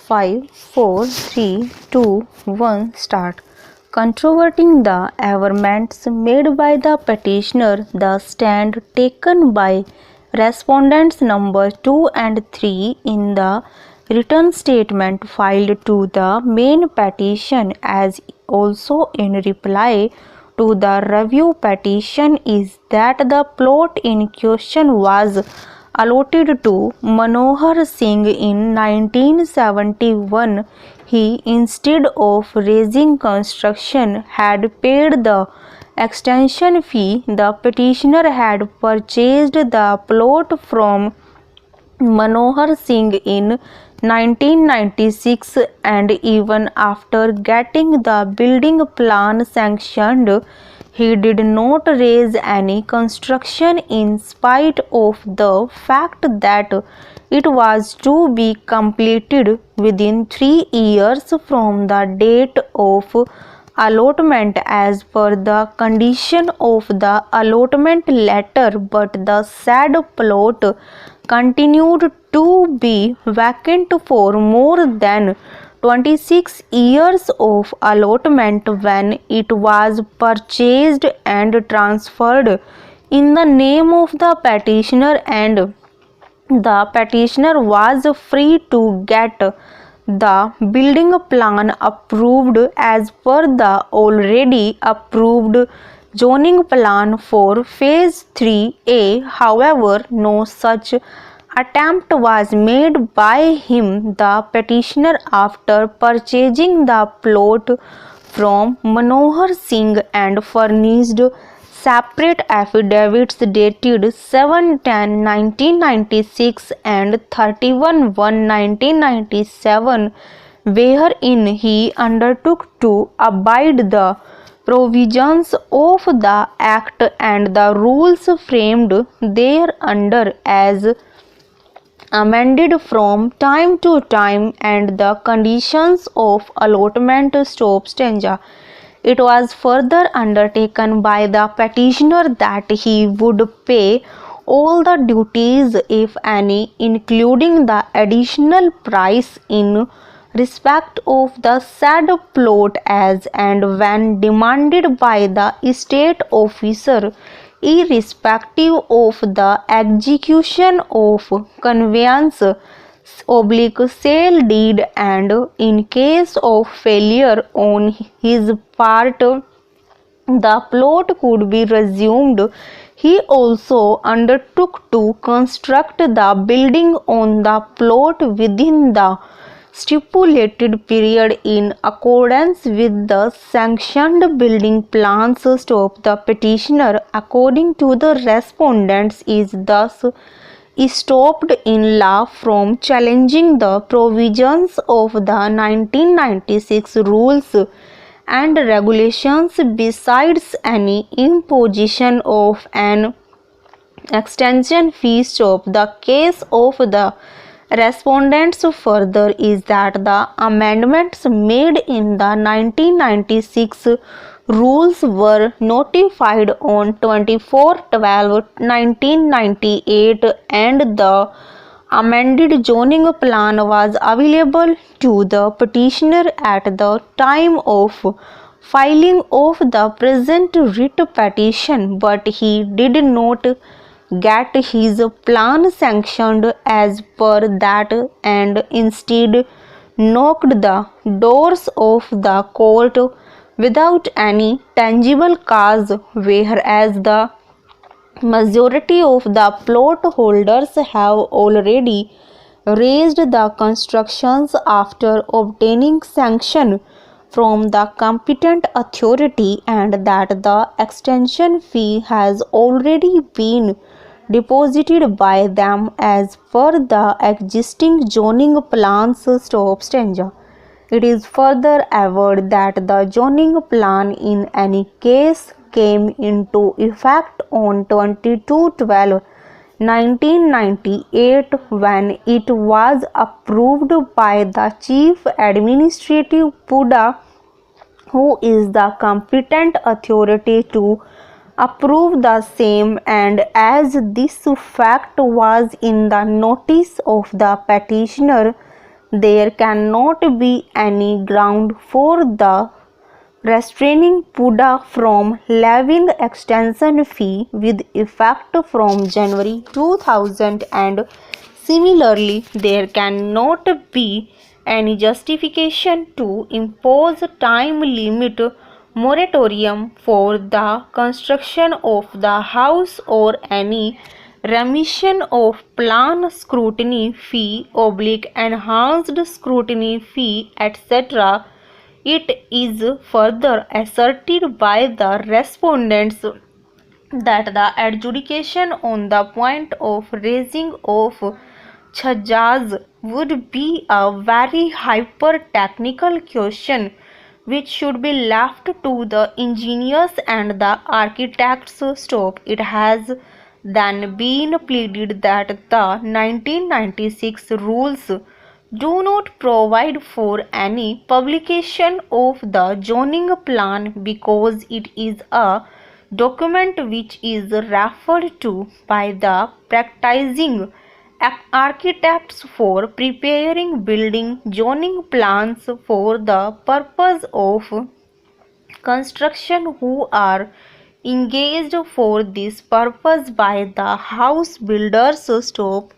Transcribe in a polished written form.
5, 4, 3, 2, 1, start. Controverting the averments made by the petitioner, the stand taken by respondents number 2 and 3 in the written statement filed to the main petition as also in reply to the review petition is that the plot in question was allotted to Manohar Singh in 1971. He, instead of raising construction, had paid the extension fee. The petitioner had purchased the plot from Manohar Singh in 1996, and even after getting the building plan sanctioned, he did not raise any construction in spite of the fact that it was to be completed within 3 years from the date of allotment as per the condition of the allotment letter, but the said plot continued to be vacant for more than 26 years of allotment when it was purchased and transferred in the name of the petitioner, and the petitioner was free to get the building plan approved as per the already approved zoning plan for phase 3A. However, no such attempt was made by him. The petitioner, after purchasing the plot from Manohar Singh and furnished separate affidavits dated 7/10/1996 and 31/1/1997, wherein he undertook to abide the provisions of the Act and the rules framed thereunder as amended from time to time, and the conditions of allotment stanza. It was further undertaken by the petitioner that he would pay all the duties, if any, including the additional price in respect of the said plot as and when demanded by the estate officer, irrespective of the execution of conveyance sale deed, and in case of failure on his part the plot could be resumed. He also undertook to construct the building on the plot within the stipulated period in accordance with the sanctioned building plans. The petitioner, according to the respondents, is thus stopped in law from challenging the provisions of the 1996 rules and regulations, besides any imposition of an extension fee. The case of the respondents further is that the amendments made in the 1996 rules were notified on 24/12/1998, and the amended zoning plan was available to the petitioner at the time of filing of the present writ petition, but he did not get his plan sanctioned as per that, and instead knocked the doors of the court without any tangible cause, whereas the majority of the plot holders have already raised the constructions after obtaining sanction from the competent authority, and that the extension fee has already been deposited by them as per the existing zoning plans. It is further averred that the zoning plan in any case came into effect on 22/12/1998 when it was approved by the Chief Administrative Buddha, who is the competent authority to approve the same, and as this fact was in the notice of the petitioner, there cannot be any ground for the restraining PUDA from levying the extension fee with effect from January 2000, and similarly there cannot be any justification to impose time limit moratorium for the construction of the house or any remission of plan scrutiny fee oblique enhanced scrutiny fee etc. It is further asserted by the respondents that the adjudication on the point of raising of charges would be a very hyper-technical question which should be left to the engineers and the architects' scope. It has then been pleaded that the 1996 rules do not provide for any publication of the zoning plan because it is a document which is referred to by the practicing architects for preparing building zoning plans for the purpose of construction who are engaged for this purpose by the house builders. Stop.